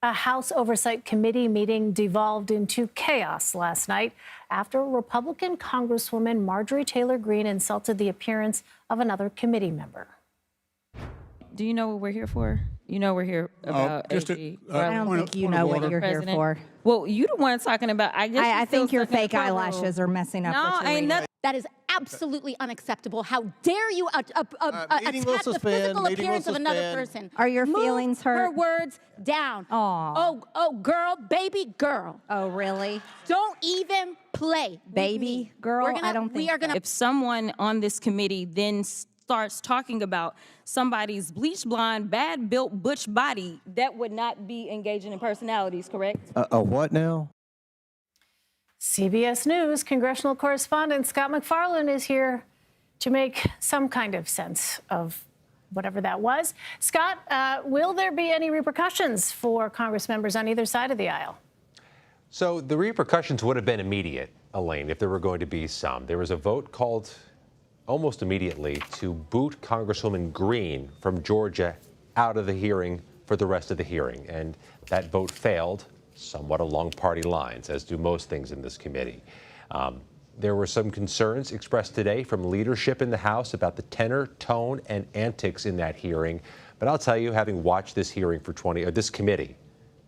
A House Oversight Committee meeting devolved into chaos last night after Republican Congresswoman Marjorie Taylor Greene insulted the appearance of another committee member. Do you know what we're here for? You know we're here about AG. I don't think you know what you're here for. Well, you the one talking about. I think your fake eyelashes are messing up what you're reading. That is absolutely unacceptable. How dare you attack the physical appearance of another person? Are your feelings hurt? Her words down. Oh, girl, baby girl. Oh, really? Don't even play. Baby girl? I don't think so. If someone on this committee then starts talking about somebody's bleach blonde, bad built butch body, that would not be engaging in personalities, correct? A what now? CBS News congressional correspondent Scott MacFarlane is here to make some kind of sense of whatever that was. Scott, will there be any repercussions for Congress members on either side of the aisle? So the repercussions would have been immediate, Elaine, if there were going to be some. There was a vote called almost immediately to boot Congresswoman Greene from Georgia out of the hearing for the rest of the hearing. And that vote failed somewhat along party lines, as do most things in this committee. There were some concerns expressed today from leadership in the House about the tenor, tone, and antics in that hearing. But I'll tell you, having watched this hearing for this committee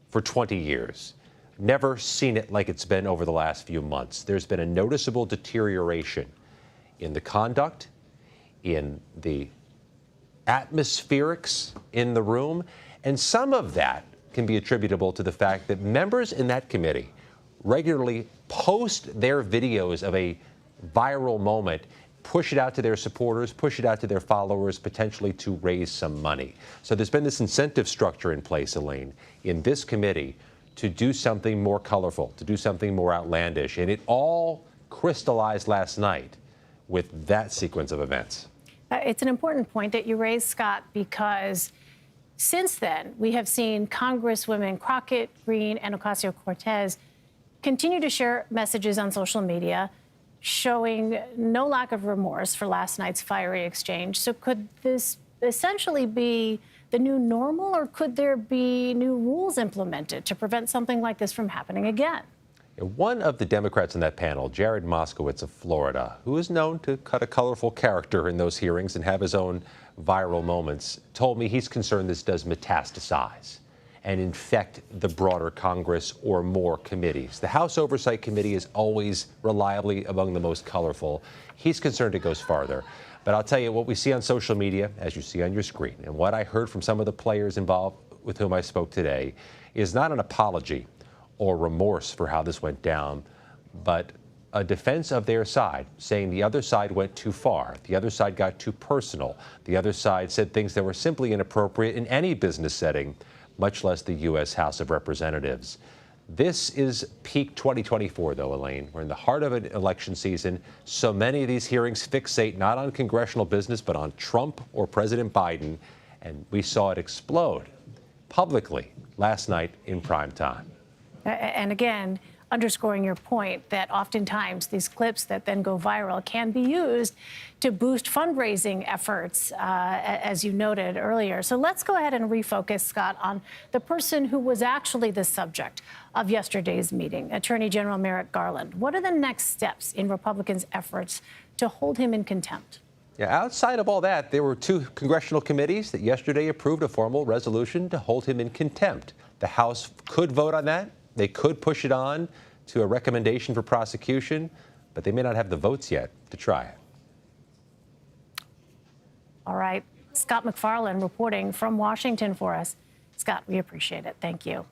for 20 years, never seen it like it's been over the last few months. There's been a noticeable deterioration in the conduct, in the atmospherics in the room, and some of that can be attributable to the fact that members in that committee regularly post their videos of a viral moment, push it out to their supporters, push it out to their followers, potentially to raise some money. So there's been this incentive structure in place, Elaine, in this committee to do something more colorful, to do something more outlandish. And it all crystallized last night with that sequence of events. It's an important point that you raised, Scott, because since then, we have seen Congresswomen Crockett, Greene, and Ocasio-Cortez continue to share messages on social media showing no lack of remorse for last night's fiery exchange. So could this essentially be the new normal, or could there be new rules implemented to prevent something like this from happening again? One of the Democrats in that panel, Jared Moskowitz of Florida, who is known to cut a colorful character in those hearings and have his own viral moments, told me he's concerned this does metastasize and infect the broader Congress or more committees. The House Oversight Committee is always reliably among the most colorful. He's concerned it goes farther. But I'll tell you, what we see on social media, as you see on your screen, and what I heard from some of the players involved with whom I spoke today, is not an apology or remorse for how this went down, but a defense of their side, saying the other side went too far, the other side got too personal, the other side said things that were simply inappropriate in any business setting, much less the U.S. House of Representatives. This is peak 2024, though, Elaine. We're in the heart of an election season. So many of these hearings fixate not on congressional business, but on Trump or President Biden, and we saw it explode publicly last night in prime time. And again, underscoring your point that oftentimes these clips that then go viral can be used to boost fundraising efforts, as you noted earlier. So let's go ahead and refocus, Scott, on the person who was actually the subject of yesterday's meeting, Attorney General Merrick Garland. What are the next steps in Republicans' efforts to hold him in contempt? Yeah, outside of all that, there were two congressional committees that yesterday approved a formal resolution to hold him in contempt. The House could vote on that. They could push it on to a recommendation for prosecution, but they may not have the votes yet to try it. All right. Scott MacFarlane reporting from Washington for us. Scott, we appreciate it. Thank you.